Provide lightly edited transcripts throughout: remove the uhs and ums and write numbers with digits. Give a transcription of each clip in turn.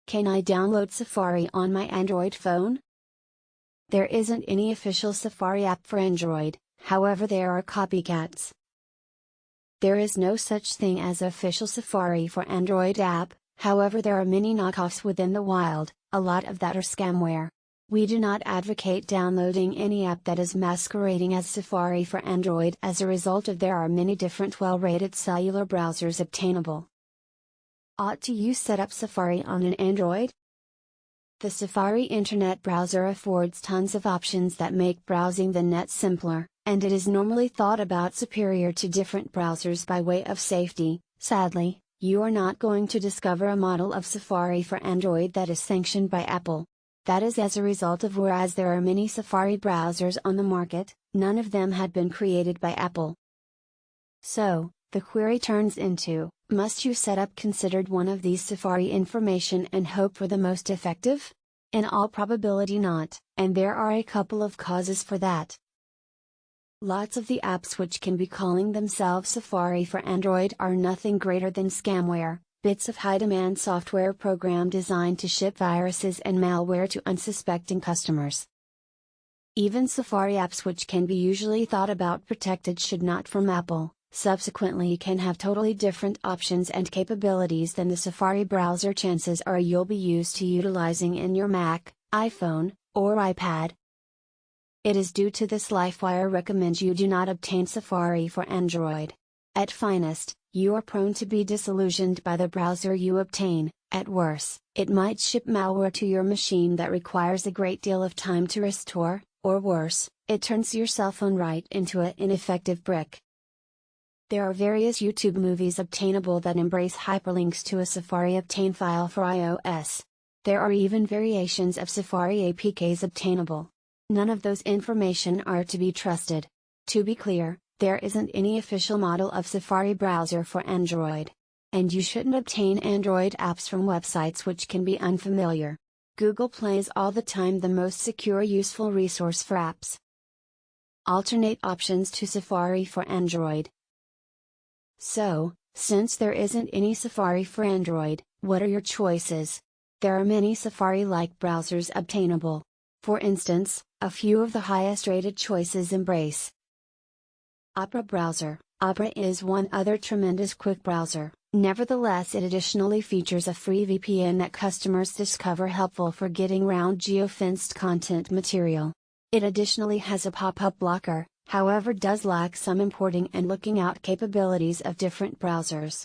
Can I download Safari on my Android phone? There isn't any official Safari app for Android, however there are copycats. There is no such thing as official Safari for Android app, however there are many knockoffs within the wild, a lot of that are scamware. We do not advocate downloading any app that is masquerading as Safari for Android as a result of there are many different well-rated cellular browsers obtainable. Ought you set up Safari on an Android? The Safari internet browser affords tons of options that make browsing the net simpler, and it is normally thought about superior to different browsers by way of safety. Sadly, you are not going to discover a model of Safari for Android that is sanctioned by Apple. That is as a result of whereas there are many Safari browsers on the market, none of them had been created by Apple. So, the query turns into, must you set up considered one of these Safari information and hope for the most effective? In all probability not, and there are a couple of causes for that. Lots of the apps which can be calling themselves Safari for Android are nothing greater than scamware, bits of high-demand software program designed to ship viruses and malware to unsuspecting customers. Even Safari apps which can be usually thought about protected should not from Apple, subsequently can have totally different options and capabilities than the Safari browser chances are you'll be used to utilizing in your Mac, iPhone, or iPad. It is due to this LifeWire recommends you do not obtain Safari for Android. At finest, you are prone to be disillusioned by the browser you obtain. At worst, it might ship malware to your machine that requires a great deal of time to restore, or worse, it turns your cell phone right into an ineffective brick. There are various YouTube movies obtainable that embrace hyperlinks to a Safari obtain file for iOS. There are even variations of Safari APKs obtainable. None of those information are to be trusted. To be clear, there isn't any official model of Safari browser for Android. And you shouldn't obtain Android apps from websites which can be unfamiliar. Google Play is all the time the most secure useful resource for apps. Alternate options to Safari for Android. So, since there isn't any Safari for Android, what are your choices? There are many Safari-like browsers obtainable. For instance, a few of the highest rated choices embrace Opera browser. Opera is one other tremendous quick browser, nevertheless it additionally features a free VPN that customers discover helpful for getting around geofenced content material. It additionally has a pop-up blocker, however does lack some importing and looking out capabilities of different browsers.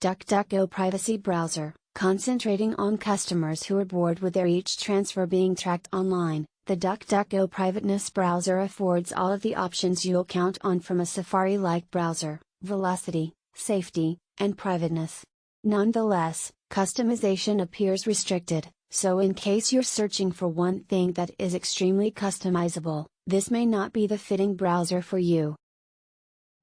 DuckDuckGo privacy browser, concentrating on customers who are bored with their each transfer being tracked online. The DuckDuckGo privateness browser affords all of the options you'll count on from a Safari-like browser: velocity, safety, and privateness. Nonetheless, customization appears restricted, so in case you're searching for one thing that is extremely customizable, this may not be the fitting browser for you.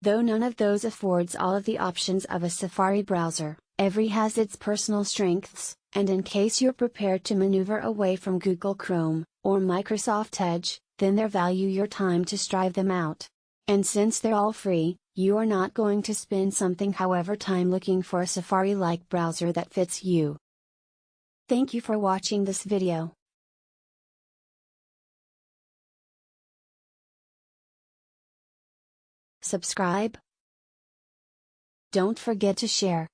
Though none of those affords all of the options of a Safari browser, every has its personal strengths, and in case you're prepared to maneuver away from Google Chrome, or Microsoft Edge, then they'll value your time to strive them out. And since they're all free, you are not going to spend something however time looking for a Safari-like browser that fits you. Thank you for watching this video. Subscribe. Don't forget to share.